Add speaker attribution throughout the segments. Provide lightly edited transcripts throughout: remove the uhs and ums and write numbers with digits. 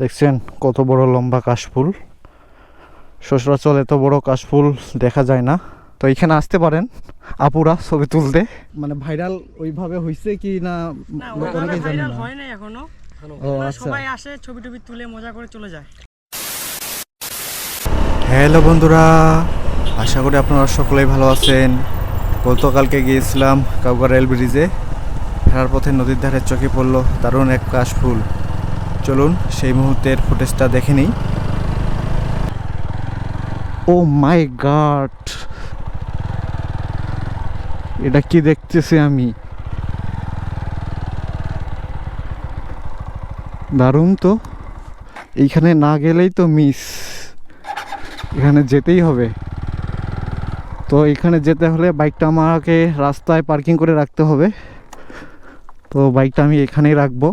Speaker 1: দেখছেন কত বড় লম্বা কাশফুল। সচরাচর এত বড় কাশফুল দেখা যায় না। তো এখানে আসতে পারেন আপুরা ছবি তুলতে। মানে ভাইরাল ওইভাবে হইছে কি না অনেকেই জানে না।
Speaker 2: হয় না এখনো।
Speaker 1: ও আচ্ছা,
Speaker 2: সবাই আসে ছবি টবি তুলে মজা করে চলে যায়।
Speaker 1: হ্যালো বন্ধুরা, আশা করি আপনারা সকলেই ভালো আছেন। গতকালকে গিয়েছিলাম কাউগার রেল ব্রিজে। ফেরার পথে নদীর ধারে চোখে পড়লো দারুণ এক কাশফুল। চলুন সেই মুহূর্তের ফুটেজটা দেখে নিই। ও মাই গড, এটা কি দেখতেছি আমি! দারুণ তো, এইখানে না গেলেই তো মিস, এখানে যেতেই হবে। তো এখানে যেতে হলে বাইকটা আমাকে রাস্তায় পার্কিং করে রাখতে হবে। তো বাইকটা আমি এখানেই রাখবো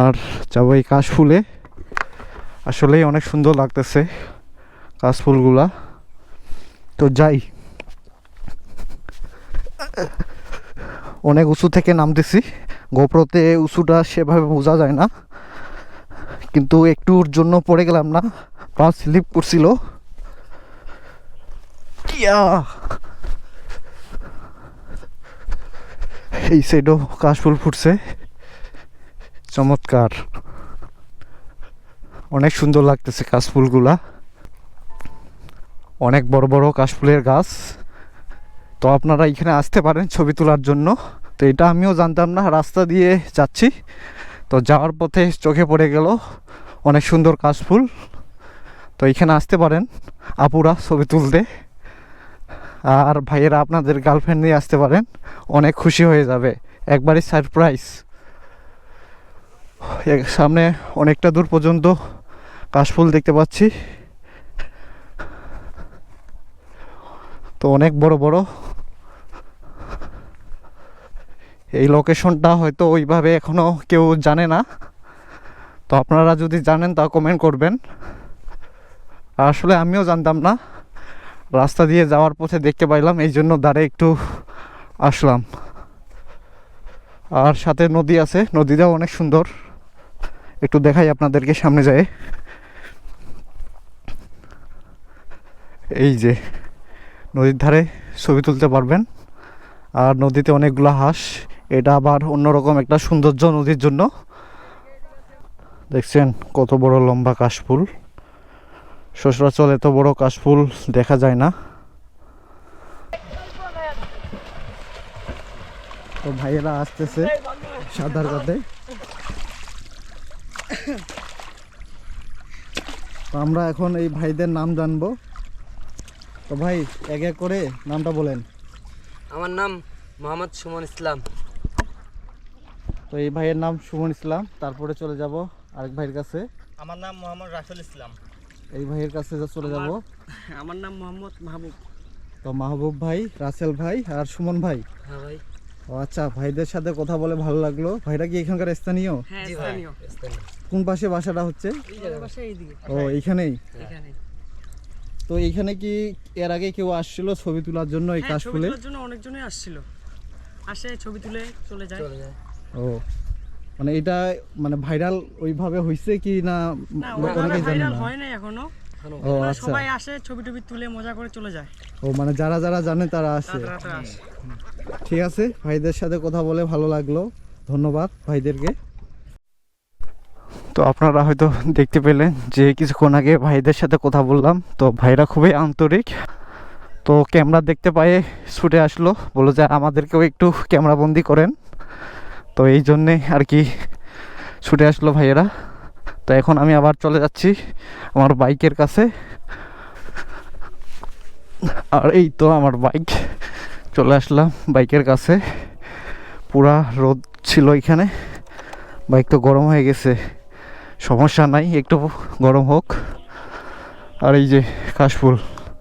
Speaker 1: আর যাবো এই কাশফুলে। আসলেই অনেক সুন্দর লাগতেছে কাশফুলগুলা। তো যাই, অনেক উঁচু থেকে নামতেছি। গোপ্রোতে উঁচুটা সেভাবে বোঝা যায় না, কিন্তু একটুর জন্য পড়ে গেলাম না, পা স্লিপ করছিল। এই সাইডও কাশফুল ফুটছে, চমৎকার, অনেক সুন্দর লাগতেছে কাশফুলগুলা। অনেক বড় বড় কাশফুলের গাছ। তো আপনারা এখানে আসতে পারেন ছবি তোলার জন্য। তো এটা আমিও জানতাম না, রাস্তা দিয়ে যাচ্ছি তো যাওয়ার পথে চোখে পড়ে গেল অনেক সুন্দর কাশফুল। তো এখানে আসতে পারেন আপুরা ছবি তুলতে, আর ভাইয়েরা আপনাদের গার্লফ্রেন্ড নিয়ে আসতে পারেন, অনেক খুশি হয়ে যাবে, একবারই সারপ্রাইজ। সামনে অনেকটা দূর পর্যন্ত কাশফুল দেখতে পাচ্ছি। তো অনেক বড় বড়। এই লোকেশনটা হয়তো ওইভাবে এখনো কেউ জানে না। তো আপনারা যদি জানেন তা কমেন্ট করবেন। আসলে আমিও জানতাম না, রাস্তা দিয়ে যাওয়ার পথে দেখতে পাইলাম, এই জন্য দাঁড়ে একটু আসলাম। আর সাথে নদী আছে, নদীটাও অনেক সুন্দর, একটু দেখাই আপনাদেরকে সামনে যায়। এই যে নদীর ধারে ছবি তুলতে পারবেন। আর নদীতে অনেকগুলো হাঁস, এটা আবার অন্যরকম একটা সৌন্দর্য নদীর জন্য। দেখছেন কত বড় লম্বা কাশফুল। সচরাচর এত বড় কাশফুল দেখা যায় না। তো ভাইয়েরা আসতেছে সাঁতার কাটে। তো আমরা এখন এই ভাইদের নাম জানবো। তো ভাই এক এক করে নামটা বলেন।
Speaker 2: আমার নাম মোহাম্মদ সুমন ইসলাম।
Speaker 1: তো এই ভাইয়ের নাম সুমন ইসলাম। তারপরে চলে যাব আরেক ভাইয়ের কাছে।
Speaker 2: আমার নাম মোহাম্মদ রাসেল ইসলাম।
Speaker 1: এই ভাইয়ের কাছে চলে যাব।
Speaker 2: আমার নাম মোহাম্মদ মাহবুব।
Speaker 1: তো মাহবুব ভাই, রাসেল ভাই আর সুমন ভাই।
Speaker 2: হ্যাঁ ভাই।
Speaker 1: ও আচ্ছা, ভাইদের সাথে কথা বলে ভালো লাগলো। ভাইরা কি এখানকার স্থানীয়?
Speaker 2: হ্যাঁ স্থানীয়।
Speaker 1: কোন পাশে বাসাটা হচ্ছে?
Speaker 2: এই পাশে এইদিকে।
Speaker 1: ও এইখানেই।
Speaker 2: এখানে।
Speaker 1: তো এইখানে কি এর আগে কেউ আসছিল ছবি তোলার জন্য এই কাশফুলে?
Speaker 2: ছবি তোলার জন্য অনেকজনই আসছিল, আসে ছবি তুলে চলে যায়।
Speaker 1: ও মানে এটা মানে ভাইরাল ওইভাবে হইছে কি না অনেকেই জানে
Speaker 2: ভাইরাল
Speaker 1: না।
Speaker 2: হয় না এখনো।
Speaker 1: ও আচ্ছা,
Speaker 2: সবাই আসে ছবি টবি তুলে মজা করে চলে যায়।
Speaker 1: ও মানে যারা যারা জানে তারা আসে। ঠিক আছে, ভাইদের সাথে কথা বলে ভালো লাগলো, ধন্যবাদ ভাইদেরকে। তো আপনারা হয়তো দেখতে পেলেন যে কিছুক্ষণ আগে ভাইদের সাথে কথা বললাম। তো ভাইরা খুবই আন্তরিক। তো ক্যামেরা দেখতে পায়ে ছুটে আসলো, বললো যে আমাদেরকেও একটু ক্যামেরা বন্দি করেন। তো এই জন্যে আর কি ছুটে আসলো ভাইয়েরা। তো এখন আমি আবার চলে যাচ্ছি আমার বাইকের কাছে। আর এই তো আমার বাইক, চলে আসলাম বাইকের কাছে। পুরা রোদ ছিল এখানে, বাইক তো গরম হয়ে গেছে, সমস্যা নাই, একটু গরম হোক। আর এই যে কাশফুল।